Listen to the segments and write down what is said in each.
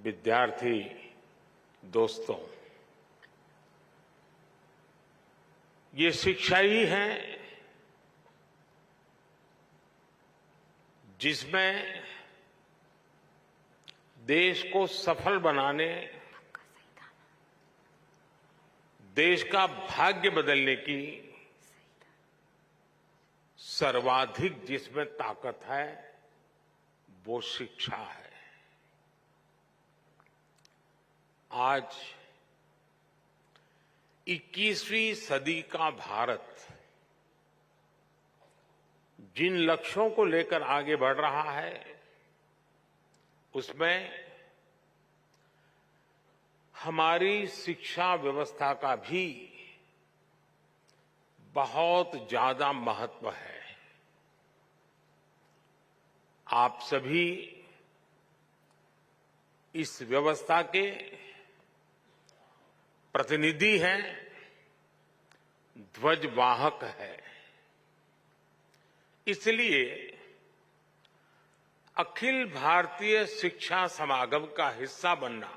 विद्यार्थी दोस्तों, ये शिक्षा ही है जिसमें देश को सफल बनाने, देश का भाग्य बदलने की सर्वाधिक जिसमें ताकत है वो शिक्षा है। आज 21वीं सदी का भारत जिन लक्ष्यों को लेकर आगे बढ़ रहा है उसमें हमारी शिक्षा व्यवस्था का भी बहुत ज्यादा महत्व है। आप सभी इस व्यवस्था के प्रतिनिधि हैं, ध्वजवाहक है। इसलिए अखिल भारतीय शिक्षा समागम का हिस्सा बनना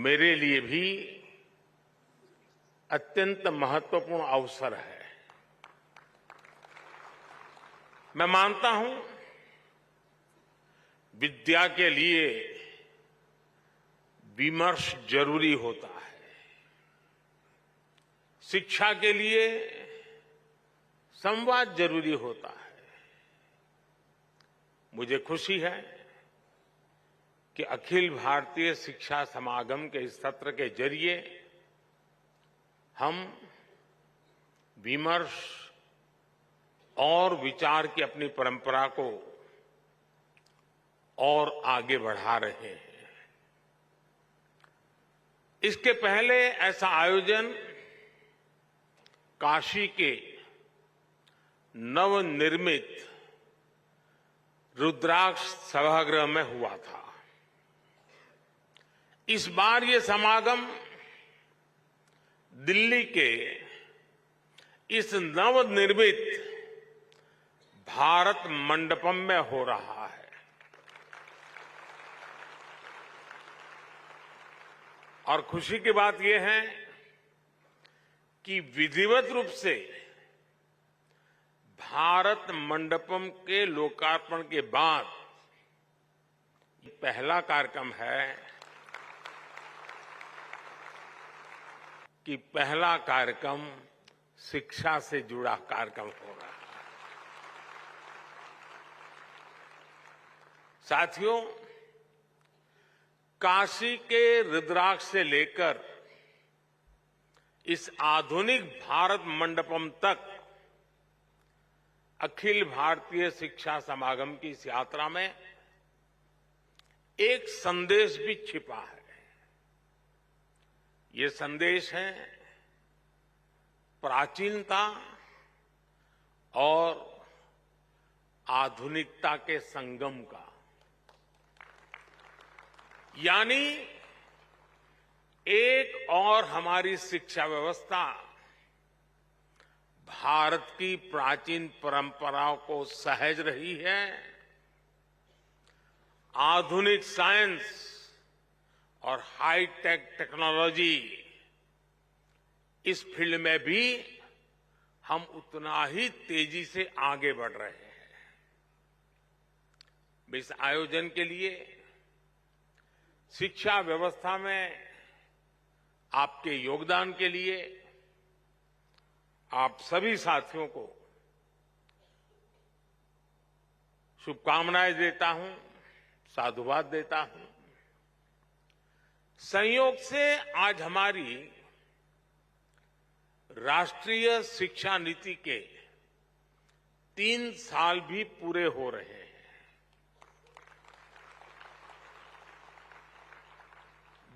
मेरे लिए भी अत्यंत महत्वपूर्ण अवसर है। मैं मानता हूं विद्या के लिए विमर्श जरूरी होता है, शिक्षा के लिए संवाद जरूरी होता है। मुझे खुशी है कि अखिल भारतीय शिक्षा समागम के इस सत्र के जरिए हम विमर्श और विचार की अपनी परंपरा को और आगे बढ़ा रहे हैं। इसके पहले ऐसा आयोजन काशी के नवनिर्मित रुद्राक्ष सभागृह में हुआ था। इस बार ये समागम दिल्ली के इस नवनिर्मित भारत मंडपम में हो रहा है। और खुशी की बात यह है कि विधिवत रूप से भारत मंडपम के लोकार्पण के बाद ये पहला कार्यक्रम है कि पहला कार्यक्रम शिक्षा से जुड़ा कार्यक्रम हो रहा है। साथियों, काशी के रुद्राक्ष से लेकर इस आधुनिक भारत मंडपम तक अखिल भारतीय शिक्षा समागम की इस यात्रा में एक संदेश भी छिपा है। ये संदेश है प्राचीनता और आधुनिकता के संगम का। यानी एक और हमारी शिक्षा व्यवस्था भारत की प्राचीन परंपराओं को सहज रही है, आधुनिक साइंस और हाईटेक टेक्नोलॉजी इस फील्ड में भी हम उतना ही तेजी से आगे बढ़ रहे हैं। इस आयोजन के लिए शिक्षा व्यवस्था में आपके योगदान के लिए आप सभी साथियों को शुभकामनाएं देता हूं, साधुवाद देता हूं। संयोग से आज हमारी राष्ट्रीय शिक्षा नीति के 3 साल भी पूरे हो रहे हैं।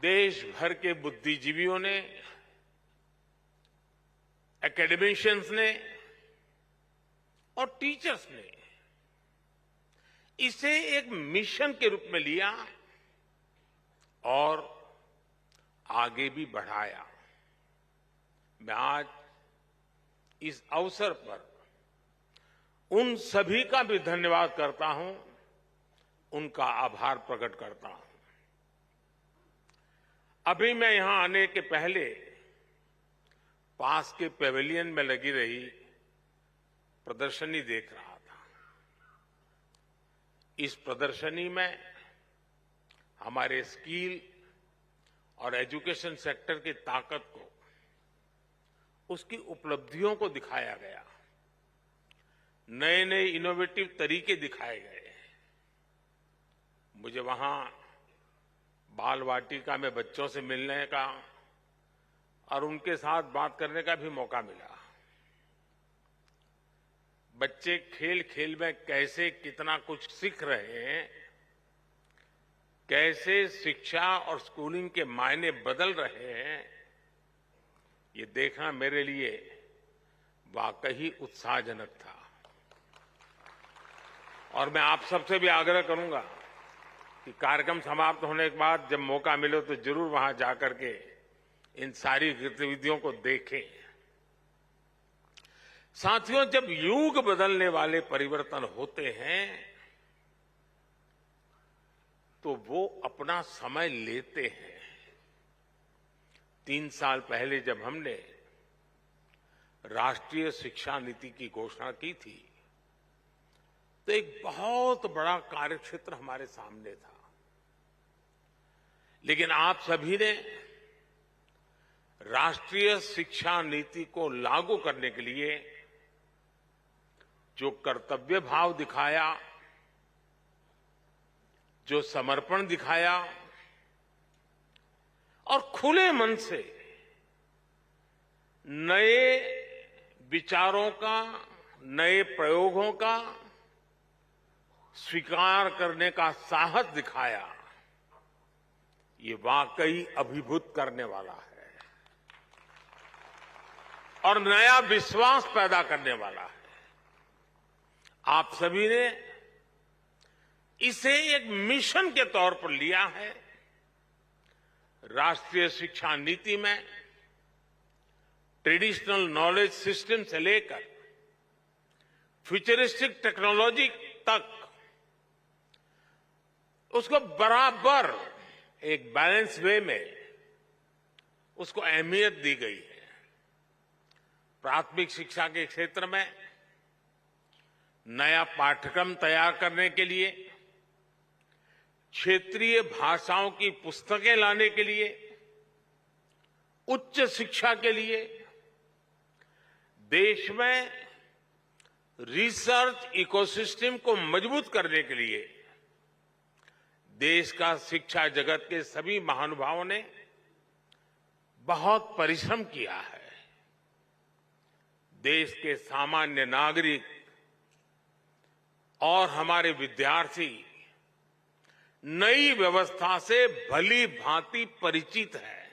देश भर के बुद्धिजीवियों ने, एकेडमिशियंस ने और टीचर्स ने इसे एक मिशन के रूप में लिया और आगे भी बढ़ाया। मैं आज इस अवसर पर उन सभी का भी धन्यवाद करता हूं, उनका आभार प्रकट करता हूं। अभी मैं यहां आने के पहले पास के पेविलियन में लगी रही प्रदर्शनी देख रहा था। इस प्रदर्शनी में हमारे स्किल और एजुकेशन सेक्टर की ताकत को, उसकी उपलब्धियों को दिखाया गया, नए नए इनोवेटिव तरीके दिखाए गए। मुझे वहां बाल वाटिका में बच्चों से मिलने का और उनके साथ बात करने का भी मौका मिला। बच्चे खेल खेल में कैसे कितना कुछ सीख रहे हैं, कैसे शिक्षा और स्कूलिंग के मायने बदल रहे हैं, ये देखना मेरे लिए वाकई उत्साहजनक था। और मैं आप सबसे भी आग्रह करूंगा कि कार्यक्रम समाप्त होने के बाद जब मौका मिले तो जरूर वहां जाकर के इन सारी गतिविधियों को देखें। साथियों, जब युग बदलने वाले परिवर्तन होते हैं तो वो अपना समय लेते हैं। 3 साल पहले जब हमने राष्ट्रीय शिक्षा नीति की घोषणा की थी तो एक बहुत बड़ा कार्यक्षेत्र हमारे सामने था। लेकिन आप सभी ने राष्ट्रीय शिक्षा नीति को लागू करने के लिए जो कर्तव्य भाव दिखाया, जो समर्पण दिखाया और खुले मन से नए विचारों का, नए प्रयोगों का स्वीकार करने का साहस दिखाया, ये वाकई अभिभूत करने वाला है और नया विश्वास पैदा करने वाला है। आप सभी ने इसे एक मिशन के तौर पर लिया है। राष्ट्रीय शिक्षा नीति में ट्रेडिशनल नॉलेज सिस्टम से लेकर फ्यूचरिस्टिक टेक्नोलॉजी तक उसको बराबर एक बैलेंस वे में उसको अहमियत दी गई है। प्राथमिक शिक्षा के क्षेत्र में नया पाठ्यक्रम तैयार करने के लिए, क्षेत्रीय भाषाओं की पुस्तकें लाने के लिए, उच्च शिक्षा के लिए, देश में रिसर्च इकोसिस्टम को मजबूत करने के लिए देश का शिक्षा जगत के सभी महानुभावों ने बहुत परिश्रम किया है। देश के सामान्य नागरिक और हमारे विद्यार्थी नई व्यवस्था से भली भांति परिचित है।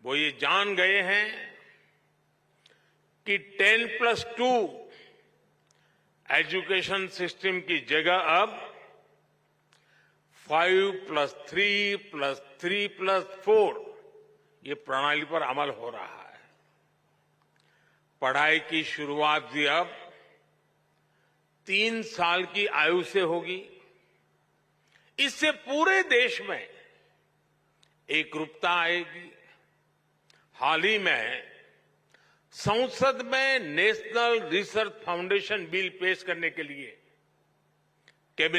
वो ये जान गए हैं कि 10+2 एजुकेशन सिस्टम की जगह अब 5+3+3+4 ये प्रणाली पर अमल हो रहा है। पढ़ाई की शुरुआत भी अब 3 साल की आयु से होगी। इससे पूरे देश में एकरूपता आएगी। हाल ही में संसद में नेशनल रिसर्च फाउंडेशन बिल पेश करने के लिए कैबिनेट